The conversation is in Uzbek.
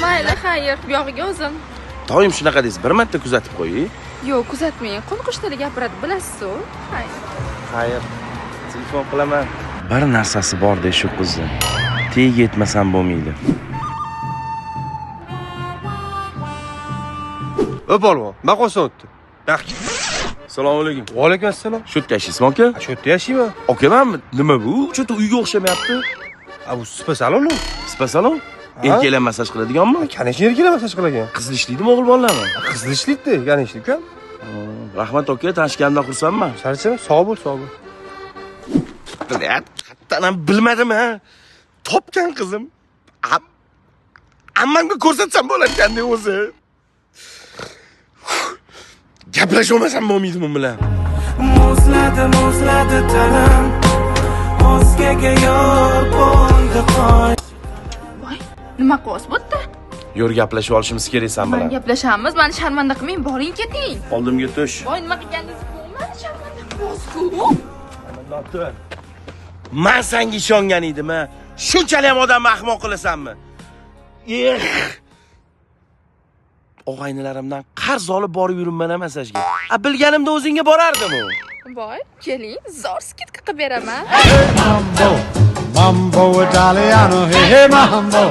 Mayli, xayr, bu yog'iga o'zim. Doim shunaqa deysiz, bir marta kuzatib qo'ying. Yo'q, kuzatmang. Qo'ni-qo'shnilar gapiradi, bilasiz-ku. Xayr. Xayr, telefon qilaman. Bir narsasi bor-da shu qizni. Teg yetmasam bo'lmaydi. Polvon, maqoson o'tdi. Yaxshi. Assalomu alaykum. Va alaykum assalom. Shu yerda yashaysizmi aka? Shu yerda yashayman. Akamanmi? Nima bu? Cho'ta uyga o'xshamayapti. Bu spa salonu. Spa salon? Erkaklar massaj qiladiganmi? Qanaqa erkaklar massaj qilgan? Qizil ishlaydimi, o'g'il bolalarmi? Qizil ishlaydi, yana ishlaydi uka. Rahmat aka, tanishganimdan xursandman. Charchama, sog' bo'l, sog' bo'l. Hattan ham bilmadim ha. Topgan qizim. Ammamga ko'rsatsam bo'larkan-da o'zi. Gaplasholmasam bo'lmaydimi u bilan? Muzladi tanam, o'zgaga yor bo'ldi qo'y. Voy, nima qilasiz bu yerda? Yur gaplashib olishimiz kerak san bilan. Men gaplashamiz, meni sharmanda qilmang, boring keting. Oldimga tush. Voy, nima qilganingiz bo'lmadi, sharmanda qilasiz-ku. Men senga ishongan edim, ha. Shunchalik ham odamni ahmoq qilasanmi? Og'aynilarimdan qarz olib borib yuribman masajga. Bilganimda o'zingga borardim u. Voy, keling, zo'r skidka qilib beraman. Mambo, Mambo Italiano, hey hey Mambo.